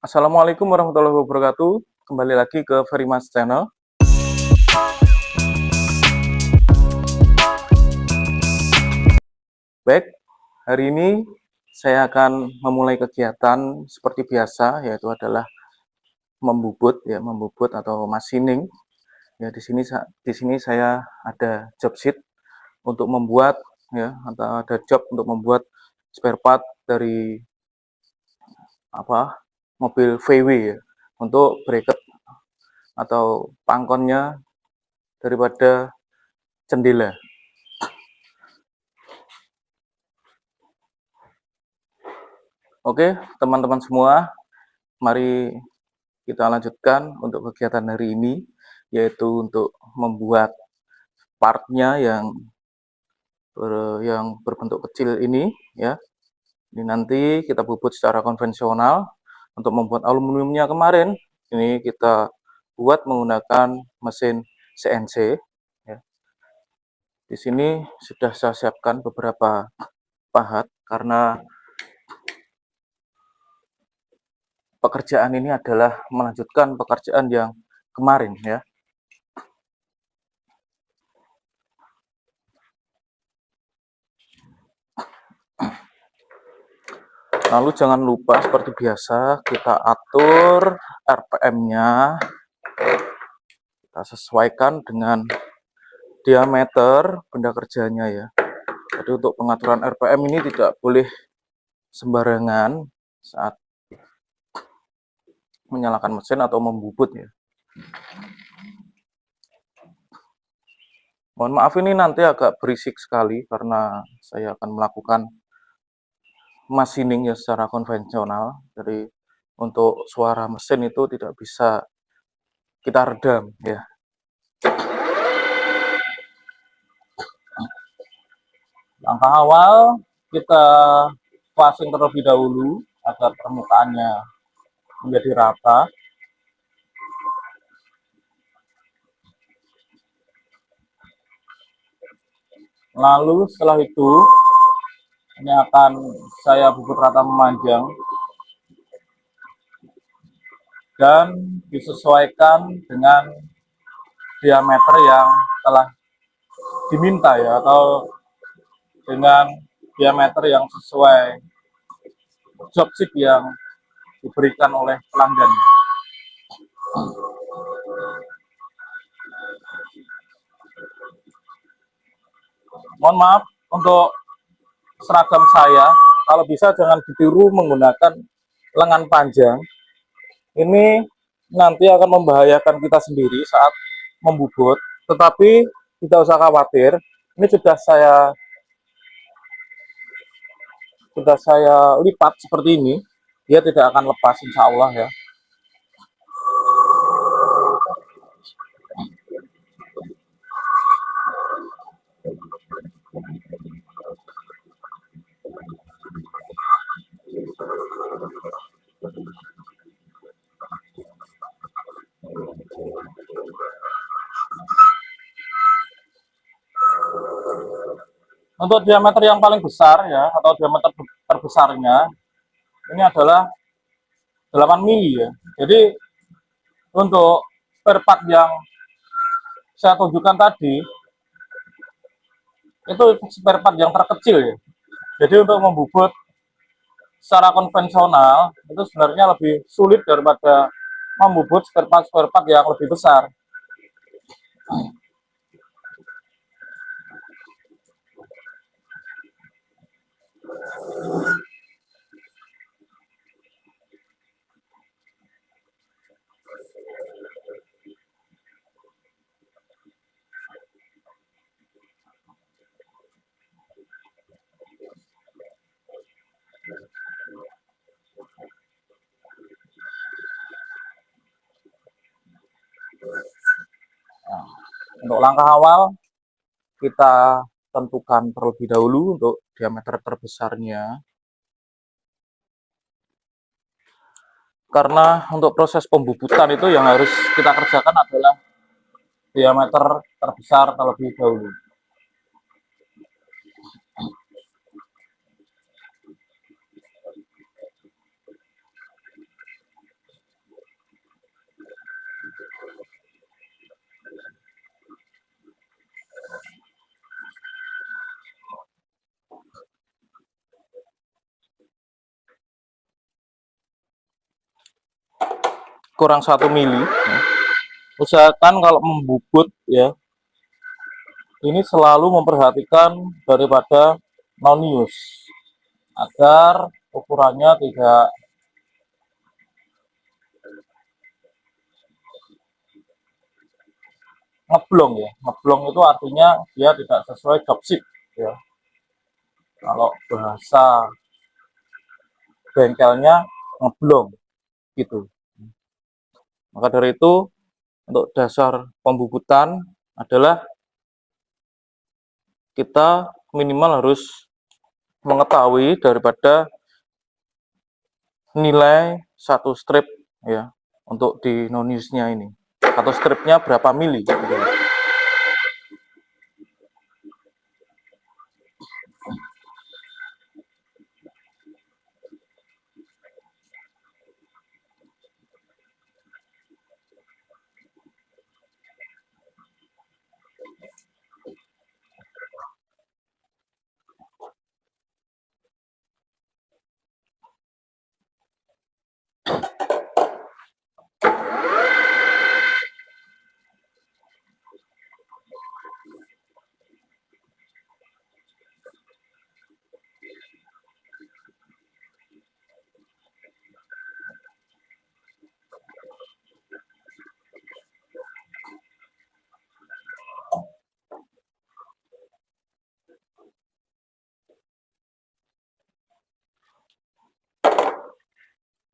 Assalamualaikum warahmatullahi wabarakatuh. Kembali lagi ke Verimas Channel. Baik, hari ini saya akan memulai kegiatan seperti biasa, yaitu adalah membubut atau machining. Ya, di sini saya ada job sheet untuk membuat atau ada job untuk membuat spare part dari mobil VW ya, untuk bracket atau pangkonnya daripada jendela. Oke, teman-teman semua, mari kita lanjutkan untuk kegiatan hari ini, yaitu untuk membuat partnya yang berbentuk kecil ini ya. Ini nanti kita bubut secara konvensional. Untuk membuat aluminiumnya kemarin, ini kita buat menggunakan mesin CNC ya. Di sini sudah saya siapkan beberapa pahat karena pekerjaan ini adalah melanjutkan pekerjaan yang kemarin ya. Lalu jangan lupa seperti biasa kita atur RPM-nya, kita sesuaikan dengan diameter benda kerjanya ya. Jadi untuk pengaturan RPM ini tidak boleh sembarangan saat menyalakan mesin atau membubut ya. Mohon maaf ini nanti agak berisik sekali karena saya akan melakukan machining ya secara konvensional. Jadi untuk suara mesin itu tidak bisa kita redam ya. Langkah awal kita flashing terlebih dahulu agar permukaannya menjadi rata. Lalu setelah itu ini akan saya bubut rata memanjang dan disesuaikan dengan diameter yang telah diminta ya, atau dengan diameter yang sesuai job sheet yang diberikan oleh pelanggan. Mohon maaf untuk seragam saya, kalau bisa jangan ditiru menggunakan lengan panjang. Ini nanti akan membahayakan kita sendiri saat membubut, tetapi tidak usah khawatir. Ini sudah saya lipat seperti ini, dia tidak akan lepas insya Allah ya. Untuk diameter yang paling besar ya, atau diameter terbesarnya ini adalah 8 mili ya. Jadi untuk spare part yang saya tunjukkan tadi itu spare part yang terkecil ya. Jadi untuk membubut secara konvensional itu sebenarnya lebih sulit daripada membubut spare part yang lebih besar. Nah, untuk langkah awal kita tentukan terlebih dahulu untuk diameter terbesarnya. Karena untuk proses pembubutan itu yang harus kita kerjakan adalah diameter terbesar terlebih dahulu. kurang 1 mili. Ya. Usahakan kalau membubut ya, ini selalu memperhatikan daripada nonius agar ukurannya tidak ngeblong ya. Ngeblong itu artinya dia tidak sesuai job sheet ya. Kalau bahasa bengkelnya ngeblong gitu. Maka dari itu untuk dasar pembubutan adalah kita minimal harus mengetahui daripada nilai satu strip ya untuk di noniusnya ini. Atau stripnya berapa mili gitu.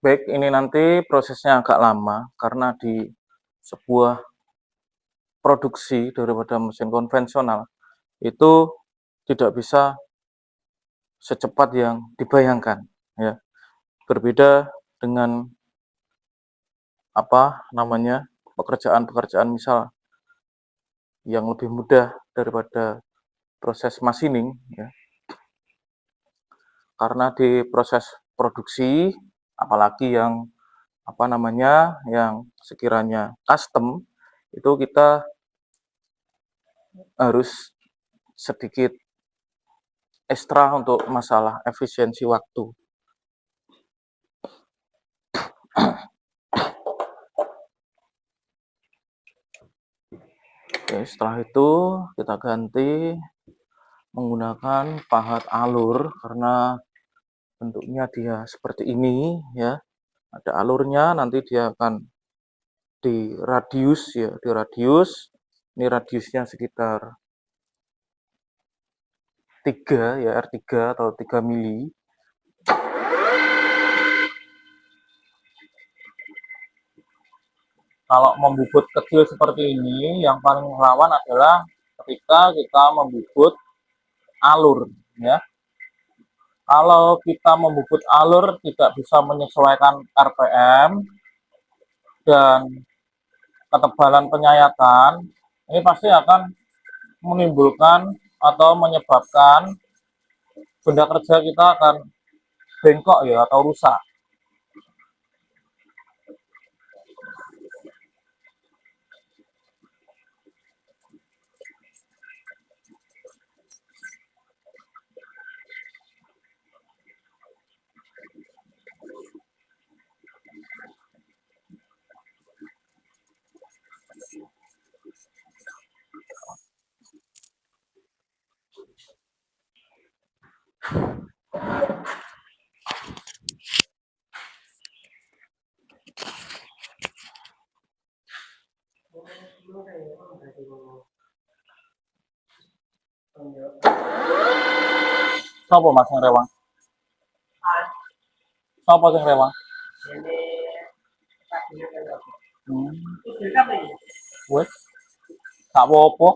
Baik, ini nanti prosesnya agak lama karena di sebuah produksi daripada mesin konvensional itu tidak bisa secepat yang dibayangkan ya. Berbeda dengan apa namanya pekerjaan-pekerjaan misal yang lebih mudah daripada proses machining ya. Karena di proses produksi apalagi yang apa namanya yang sekiranya custom itu kita harus sedikit ekstra untuk masalah efisiensi waktu. Oke, setelah itu kita ganti menggunakan pahat alur karena bentuknya dia seperti ini ya. Ada alurnya, nanti dia akan di radius ya, di radius. Ini radiusnya sekitar 3 ya, R3 atau 3 mili. Kalau membubut kecil seperti ini, yang paling rawan adalah ketika kita membubut alur ya. Kalau kita membubut alur tidak bisa menyesuaikan RPM dan ketebalan penyayatan, ini pasti akan menimbulkan atau menyebabkan benda kerja kita akan bengkok ya atau rusak. Sopo Mas yang rewang? Sopo yang rewang? Wes, gak apa-apa.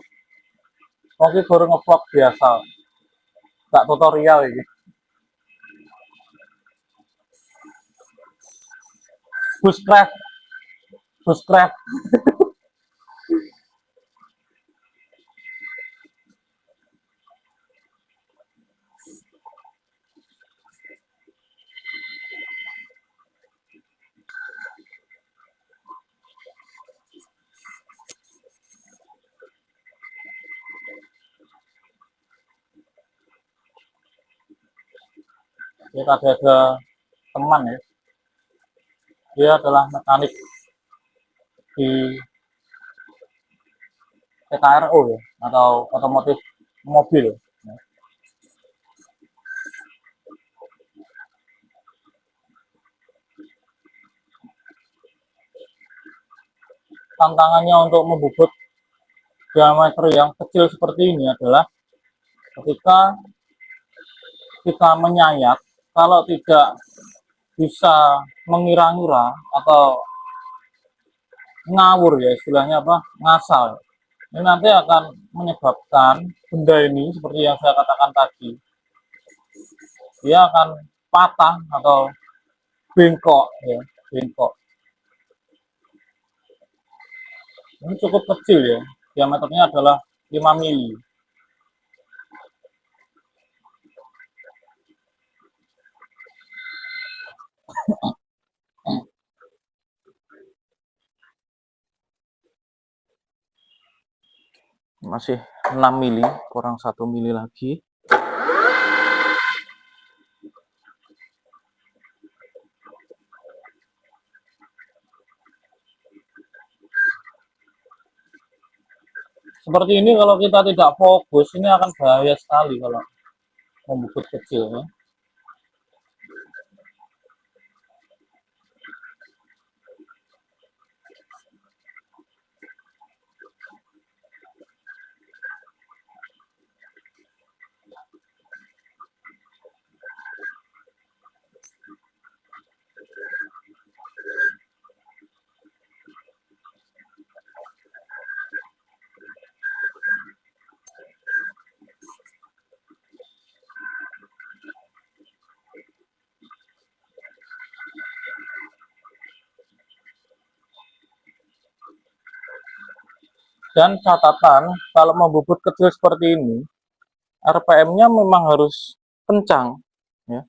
Mungkin baru ngevlog biasa, gak tutorial ini. Bushcraft, bushcraft. Kita ada teman ya, dia adalah mekanik di TKRO ya, atau otomotif mobil. Tantangannya untuk membobot diameter yang kecil seperti ini adalah ketika kita menyayat, kalau tidak bisa mengira-ngira atau ngawur ya istilahnya apa, ngasal, ini nanti akan menyebabkan benda ini seperti yang saya katakan tadi, dia akan patah atau bengkok ya, bengkok. Ini cukup kecil ya, diameternya adalah 5 mili. Masih 6 mili, kurang 1 mili lagi. Seperti ini kalau kita tidak fokus, ini akan bahaya sekali kalau membubut kecil ya. Dan catatan, kalau membubut kecil seperti ini, RPM-nya memang harus kencang ya.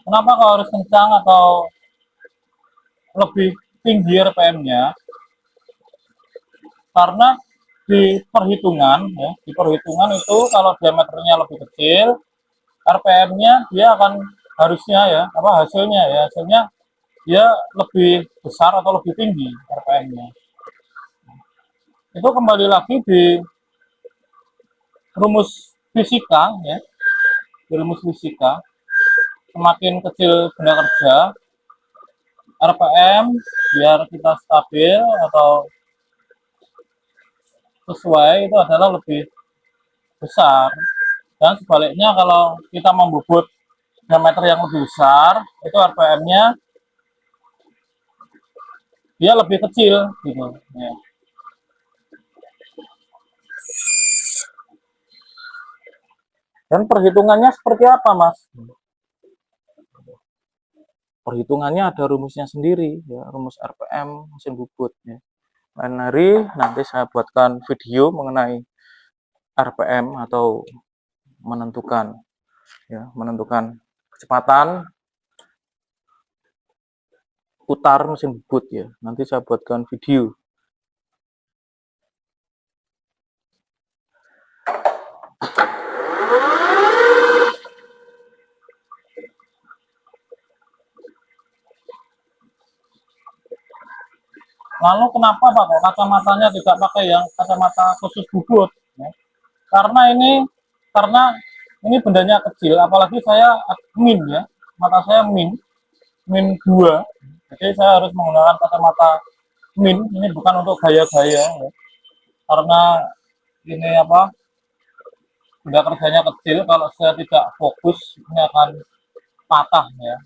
Kenapa kalau harus kencang atau lebih tinggi RPM-nya? Karena di perhitungan ya, di perhitungan itu kalau diameternya lebih kecil, RPM-nya dia akan harusnya ya, apa hasilnya ya, hasilnya dia lebih besar atau lebih tinggi RPM-nya. Itu kembali lagi di rumus fisika ya, di rumus fisika, semakin kecil benda kerja, RPM biar kita stabil atau sesuai itu adalah lebih besar. Dan sebaliknya kalau kita membobot diameter yang lebih besar, itu RPM-nya dia lebih kecil gitu ya. Dan perhitungannya seperti apa, Mas? Perhitungannya ada rumusnya sendiri ya, rumus RPM mesin bubut ya. Lain hari nanti saya buatkan video mengenai RPM atau menentukan kecepatan putar mesin bubut ya. Nanti saya buatkan video. Lalu kenapa Pak kok kacamatanya tidak pakai yang kacamata khusus bubut ya? Karena ini bendanya kecil, apalagi saya min ya, mata saya min 2, jadi saya harus menggunakan kacamata min. Ini bukan untuk gaya-gaya ya. Karena ini apa, benda kerjanya kecil, kalau saya tidak fokus ini akan patah ya.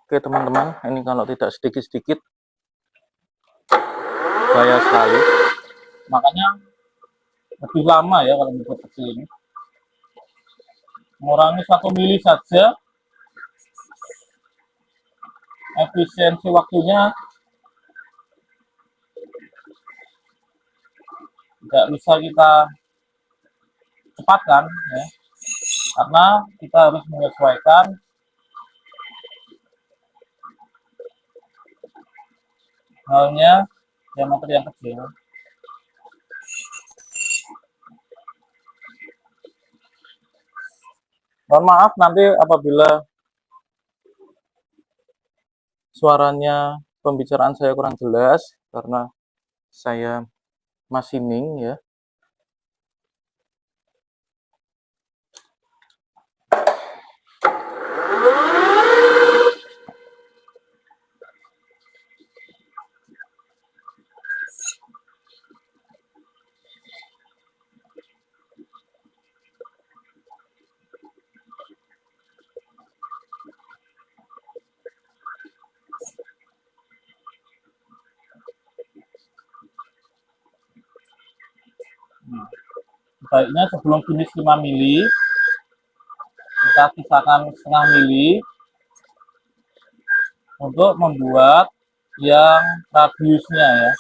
Oke teman-teman, ini kalau tidak sedikit-sedikit bahaya sekali. Makanya lebih lama ya kalau membuat kecil ini. Mengurangi 1 mili saja, efisiensi waktunya tidak bisa kita cepatkan ya, karena kita harus menyesuaikan halnya diameter yang kecil. Mohon maaf nanti apabila suaranya pembicaraan saya kurang jelas karena saya machining ya. Baiknya sebelum finish 5 mili, kita sisakan setengah mili untuk membuat yang radiusnya ya.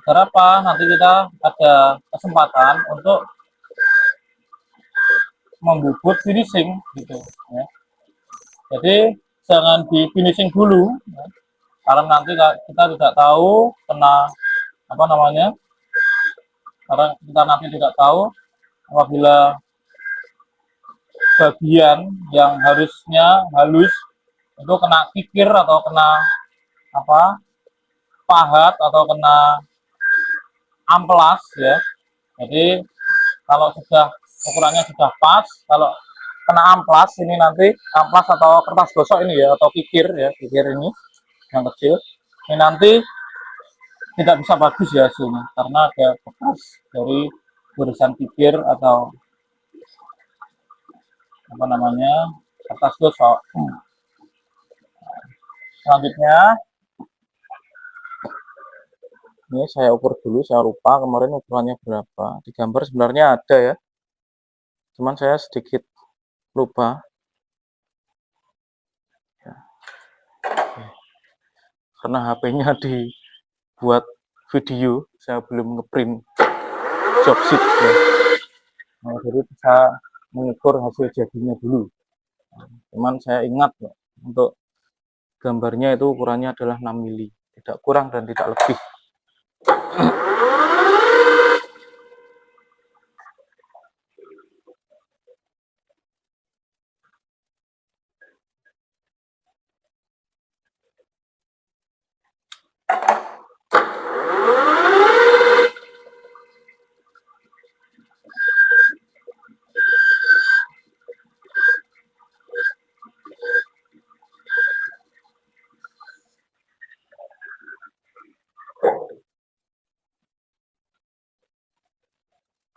Agar apa? Nanti kita ada kesempatan untuk membubut finishing gitu ya. Jadi jangan di finishing dulu ya. Karena nanti kita tidak tahu kena apa namanya, karena kita nanti tidak tahu apabila bagian yang harusnya halus itu kena kikir atau kena apa pahat atau kena amplas ya. Jadi kalau sudah ukurannya sudah pas, kalau kena amplas ini nanti amplas atau kertas gosok ini ya, atau kikir ya, kikir ini yang kecil ini nanti tidak bisa bagus ya hasilnya karena ada bekas dari goresan kikir atau apa namanya kertas gosok. Selanjutnya ini saya ukur dulu, saya lupa kemarin ukurannya berapa. Di gambar sebenarnya ada ya, cuman saya sedikit lupa ya. Karena HP-nya dibuat video, saya belum ngeprint job sheet ya. Nah, jadi saya mengukur hasil jadinya dulu. Cuman saya ingat ya, untuk gambarnya itu ukurannya adalah 6 mili, tidak kurang dan tidak lebih.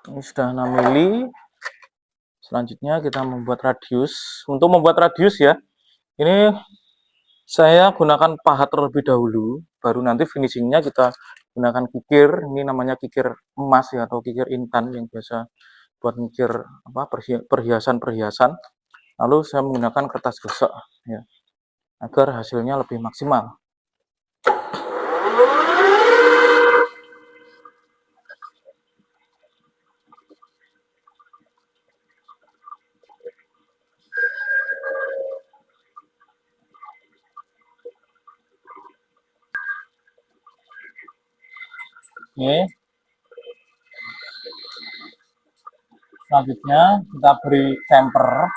Ini sudah 6 mili. Selanjutnya kita membuat radius. Untuk membuat radius ya, ini saya gunakan pahat terlebih dahulu, baru nanti finishingnya kita gunakan kikir. Ini namanya kikir emas ya, atau kikir intan yang biasa buat mikir apa perhiasan-perhiasan. Lalu saya menggunakan kertas gosok ya, agar hasilnya lebih maksimal. Oke. Selanjutnya kita beri temper.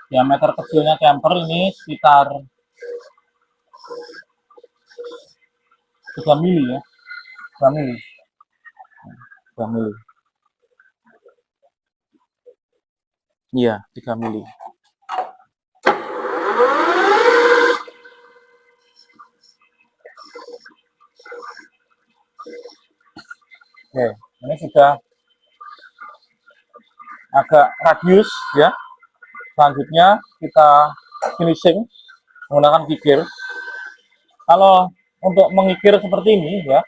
Diameter kecilnya camper ini sekitar 3 mili ya, 3 mili. 3 mili. Iya, 3 mili. Oke, ini sudah agak radius ya. Selanjutnya kita finishing menggunakan kikir. Kalau untuk mengikir seperti ini ya,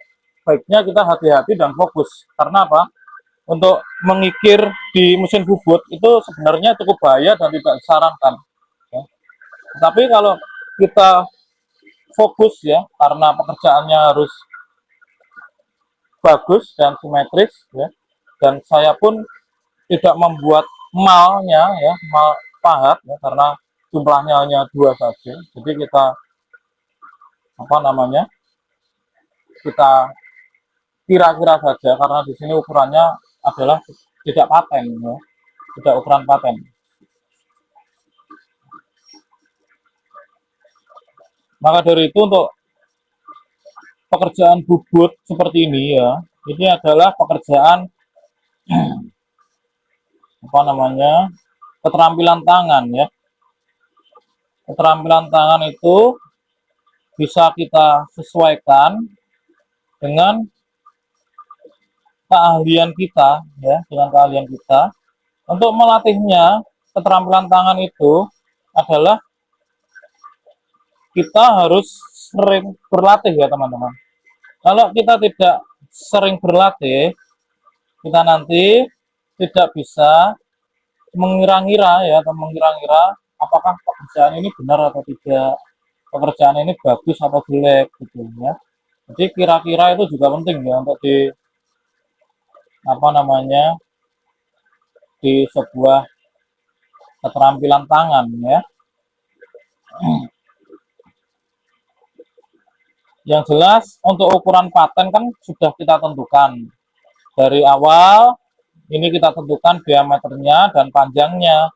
baiknya kita hati-hati dan fokus. Karena apa? Untuk mengikir di mesin bubut itu sebenarnya cukup bahaya dan tidak disarankan. Ya. Tapi kalau kita fokus ya, karena pekerjaannya harus bagus dan simetris ya, dan saya pun tidak membuat malnya ya, mal pahat ya, karena jumlahnya hanya 2 saja. Jadi kita apa namanya? Kita kira-kira saja karena di sini ukurannya adalah tidak paten ya, tidak ukuran paten. Maka dari itu untuk pekerjaan bubut seperti ini ya, ini adalah pekerjaan apa namanya? Keterampilan tangan ya. Keterampilan tangan itu bisa kita sesuaikan dengan keahlian kita ya, dengan keahlian kita. Untuk melatihnya, keterampilan tangan itu adalah kita harus sering berlatih ya teman-teman. Kalau kita tidak sering berlatih, kita nanti tidak bisa mengira-ngira ya, atau mengira-ngira apakah pekerjaan ini benar atau tidak, pekerjaan ini bagus atau jelek gitu ya. Jadi kira-kira itu juga penting ya untuk di apa namanya, di sebuah keterampilan tangan ya. Yang jelas untuk ukuran paten kan sudah kita tentukan dari awal. Ini kita tentukan diameternya dan panjangnya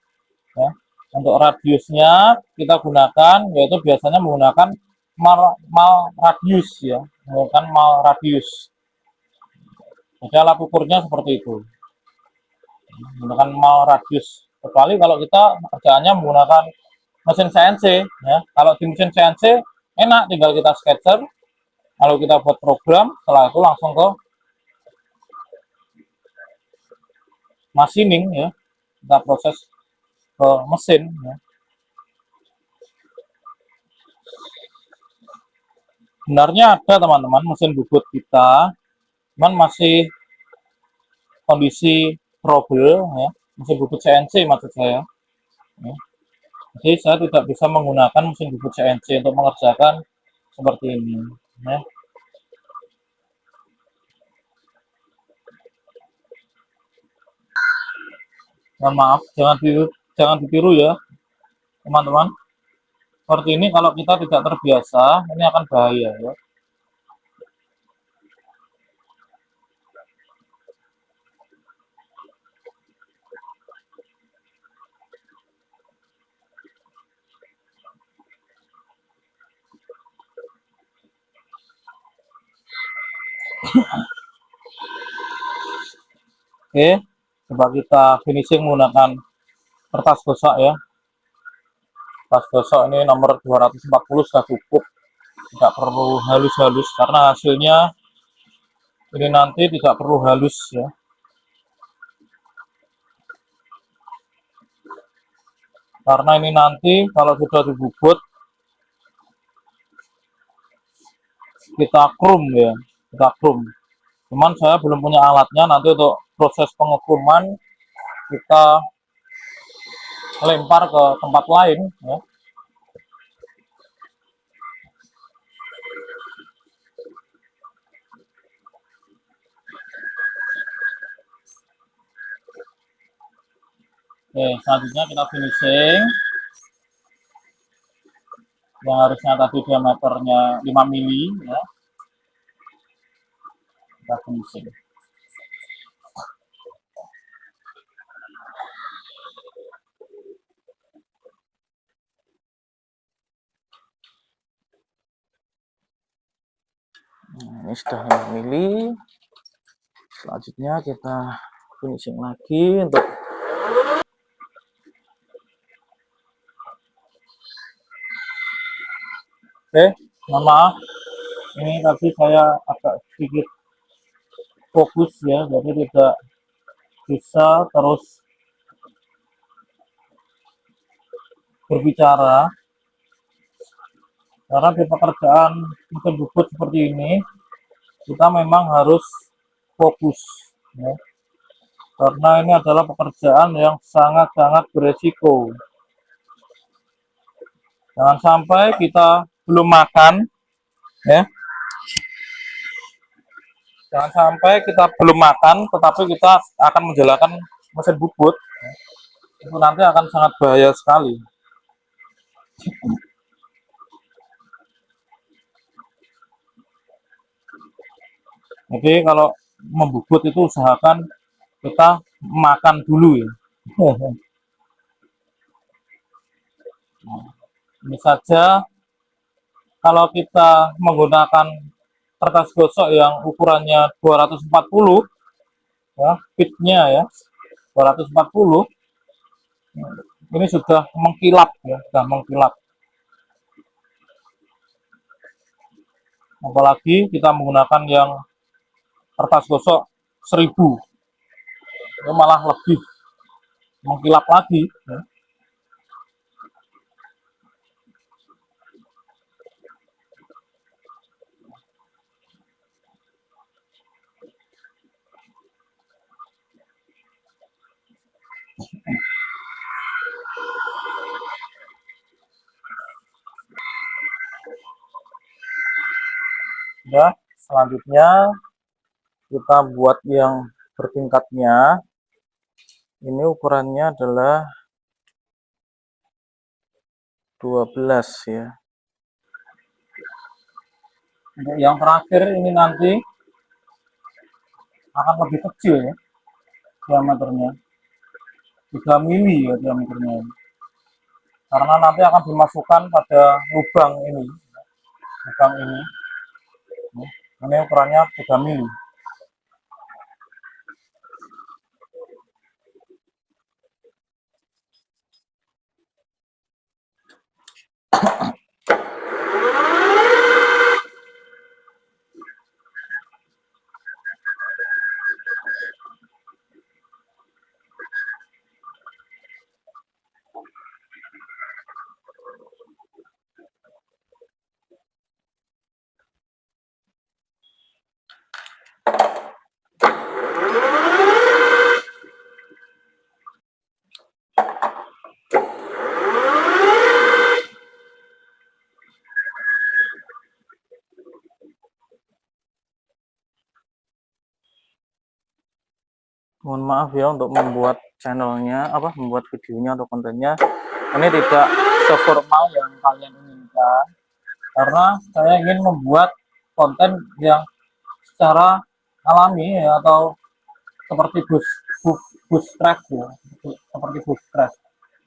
ya. Untuk radiusnya kita gunakan, yaitu biasanya menggunakan mal radius ya, menggunakan mal radius. Jadi alat ukurnya seperti itu, menggunakan mal radius. Kecuali kalau kita kerjaannya menggunakan mesin CNC ya. Kalau di mesin CNC enak, tinggal kita sketcher, kalau kita buat program, setelah itu langsung ke machining ya, kita proses ke mesin ya. Sebenarnya ada teman-teman mesin bubut kita, cuman masih kondisi trouble ya, mesin bubut CNC maksud saya ya. Jadi saya tidak bisa menggunakan mesin bubut CNC untuk mengerjakan seperti ini ya. Mohon maaf, jangan ditiru ya teman-teman. Seperti ini kalau kita tidak terbiasa, ini akan bahaya ya. Oke, coba kita finishing menggunakan kertas gosok ya. Kertas gosok ini nomor 240 sudah cukup, tidak perlu halus-halus karena hasilnya ini nanti tidak perlu halus ya. Karena ini nanti kalau sudah dibubut kita krum ya, kita krum. Cuman saya belum punya alatnya, nanti untuk proses pengekruman kita lempar ke tempat lain ya. Oke, selanjutnya kita finishing. Yang harusnya tadi diameternya 5 mili ya. Kita finishing. Nah, ini sudah 5 mili. Selanjutnya kita finishing lagi untuk mohon maaf, ini tadi saya agak sedikit fokus ya, jadi tidak bisa terus berbicara karena di pekerjaan mesin bubut seperti ini kita memang harus fokus ya. Karena ini adalah pekerjaan yang sangat-sangat beresiko. Jangan sampai kita belum makan ya. Jangan sampai kita belum makan tetapi kita akan menjalankan mesin bubut. Itu nanti akan sangat bahaya sekali. Jadi kalau membubut itu usahakan kita makan dulu ya. Ini saja kalau kita menggunakan kertas gosok yang ukurannya 240 ya, pitnya ya 240, ini sudah mengkilap ya, sudah mengkilap. Apalagi kita menggunakan yang kertas gosok 1000, itu malah lebih mengkilap lagi ya. Ya, selanjutnya kita buat yang bertingkatnya. Ini ukurannya adalah 12 ya. Untuk yang terakhir ini nanti akan lebih kecil ya diameternya, 3 mili ya diameternya, karena nanti akan dimasukkan pada lubang ini, ini ukurannya 3 mili. Mohon maaf ya untuk membuat channelnya, membuat videonya atau kontennya ini tidak seformal yang kalian inginkan, karena saya ingin membuat konten yang secara alami ya, atau seperti bootstrap ya, seperti bootstrap.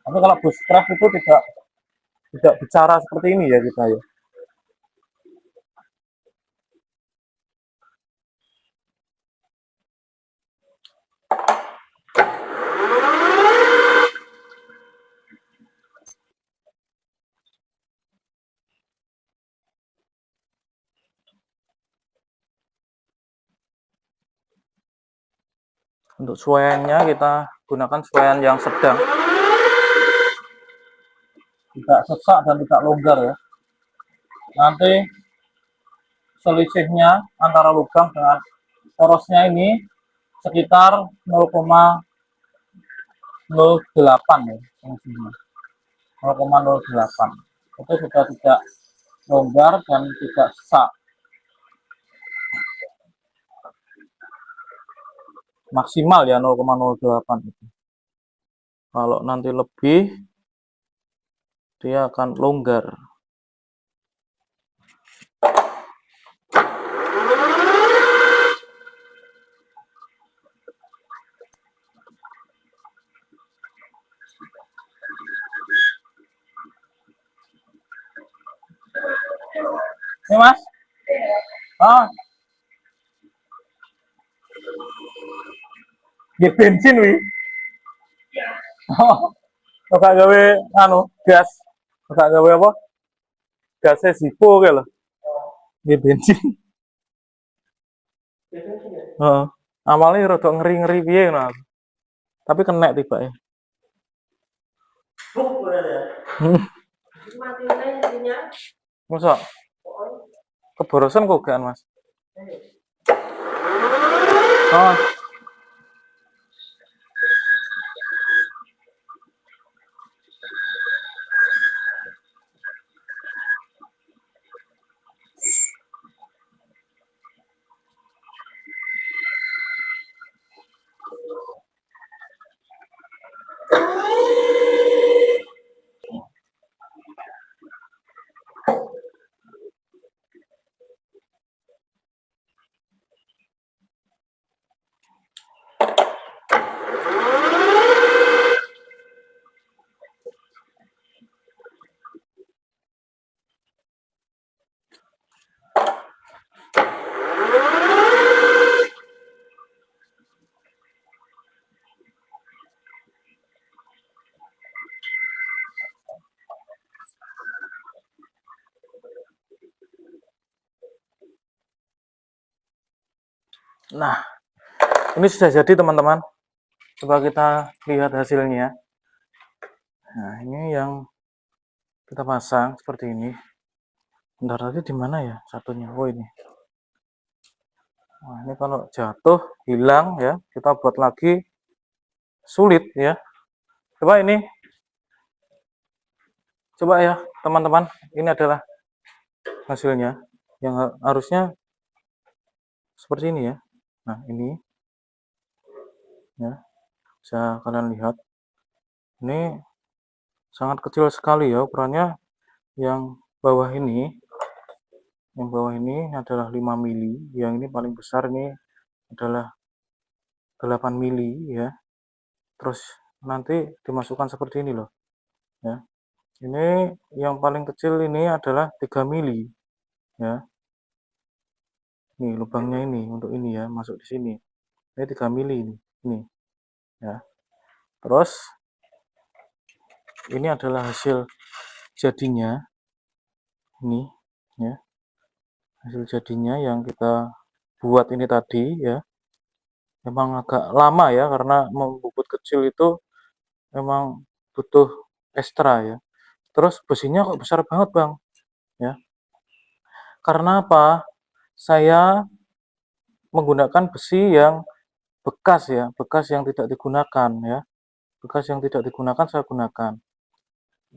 Tapi kalau bootstrap itu tidak bicara seperti ini ya kita ya. Untuk suaiannya kita gunakan suaian yang sedang, tidak sesak dan tidak longgar ya. Nanti selisihnya antara lubang dengan porosnya ini sekitar 0,08 ya, 0,08. Itu sudah tidak longgar dan tidak sesak. Maksimal ya 0,08 itu. Kalau nanti lebih dia akan longgar. Ini mas? Ah, dia bensin wi. Oh, gak gawe anu gas, gak gawe apa? Gasnya Zippo kayak loh. Dia bensin. Heeh. Awalnya rada ngeri-ngeri piye ngono. Tapi kena tiba ya. Masa? Keborosan kok gak mas? Oh, nah, ini sudah jadi teman-teman. Coba kita lihat hasilnya. Nah, ini yang kita pasang seperti ini. Bentar, tadi di mana ya satunya? Oh, ini. Nah, ini kalau jatuh, hilang ya, kita buat lagi sulit ya. Coba ini, coba ya teman-teman, ini adalah hasilnya. Yang harusnya seperti ini ya. Nah, ini ya, bisa kalian lihat. Ini sangat kecil sekali ya ukurannya. Yang bawah ini, adalah 5 mili, yang ini paling besar ini adalah 8 mili ya. Terus nanti dimasukkan seperti ini loh ya. Ini yang paling kecil ini adalah 3 mili ya. Nih lubangnya ini untuk ini ya, masuk di sini. Ini 3 mili ini ya. Terus ini adalah hasil jadinya ini ya. Hasil jadinya yang kita buat ini tadi ya. Memang agak lama ya karena membubut kecil itu memang butuh ekstra ya. Terus besinya kok besar banget, Bang? Ya. Karena apa? Saya menggunakan besi yang bekas ya, bekas yang tidak digunakan ya. Bekas yang tidak digunakan saya gunakan.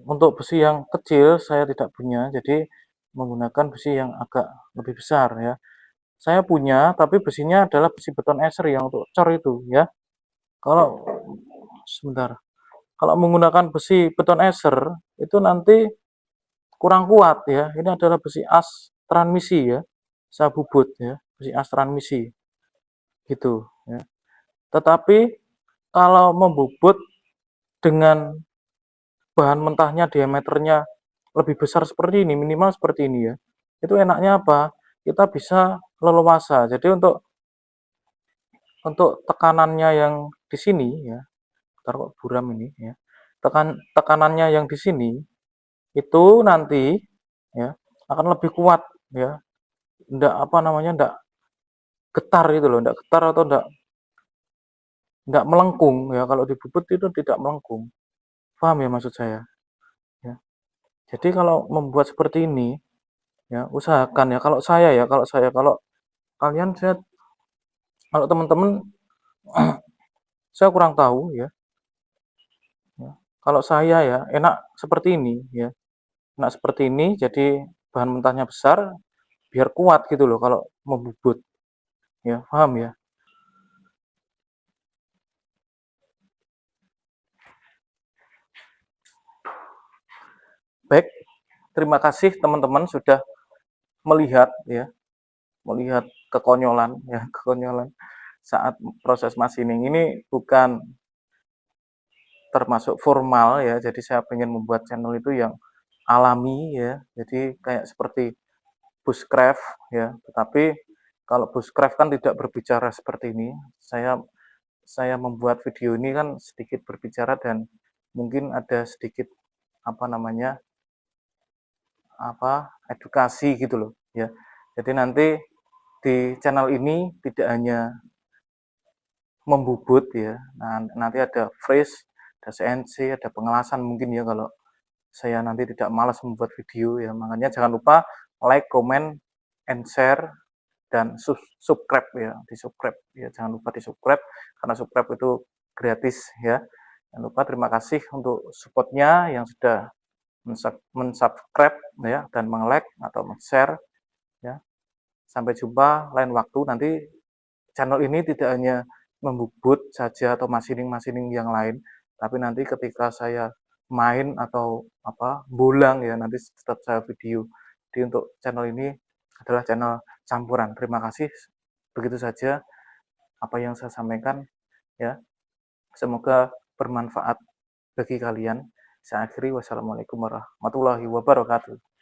Untuk besi yang kecil saya tidak punya, jadi menggunakan besi yang agak lebih besar ya. Saya punya, tapi besinya adalah besi beton eser yang untuk cor itu ya. Kalau sebentar, kalau menggunakan besi beton eser itu nanti kurang kuat ya. Ini adalah besi as transmisi ya. Saya bubut ya, besi as transmisi gitu ya. Tetapi kalau membubut dengan bahan mentahnya diameternya lebih besar seperti ini, minimal seperti ini ya. Itu enaknya apa? Kita bisa leluasa. Jadi untuk tekanannya yang di sini ya, taruh buram ini ya. Tekanannya yang di sini itu nanti ya akan lebih kuat ya. Ndak apa namanya, ndak getar itu loh, ndak getar atau ndak melengkung ya. Kalau dibubut itu tidak melengkung. Paham ya maksud saya? Ya. Jadi kalau membuat seperti ini ya usahakan ya, kalau kalian, kalau teman-teman saya kurang tahu ya, kalau saya ya enak seperti ini ya, enak seperti ini, jadi bahan mentahnya besar biar kuat gitu loh kalau membubut ya. Paham ya? Baik, terima kasih teman-teman sudah melihat ya, melihat kekonyolan ya, kekonyolan saat proses machining. Ini bukan termasuk formal ya, jadi saya pengen membuat channel itu yang alami ya, jadi kayak seperti bushcraft ya. Tetapi kalau bushcraft kan tidak berbicara seperti ini. Saya membuat video ini kan sedikit berbicara dan mungkin ada sedikit apa namanya, edukasi gitu loh ya. Jadi nanti di channel ini tidak hanya membubut ya. Nah, nanti ada freeze, ada CNC, ada pengelasan mungkin ya kalau saya nanti tidak malas membuat video ya. Makanya jangan lupa like, comment, and share dan subscribe ya, di-subscribe ya, jangan lupa di-subscribe karena subscribe itu gratis ya. Jangan lupa, terima kasih untuk support-nya yang sudah mensubscribe ya dan meng-like atau share ya. Sampai jumpa lain waktu. Nanti channel ini tidak hanya membubut saja atau masining-masining yang lain, tapi nanti ketika saya main atau bolang ya, nanti tetap saya video. Jadi untuk channel ini adalah channel campuran. Terima kasih. Begitu saja apa yang saya sampaikan ya. Semoga bermanfaat bagi kalian. Saya akhiri, wassalamualaikum warahmatullahi wabarakatuh.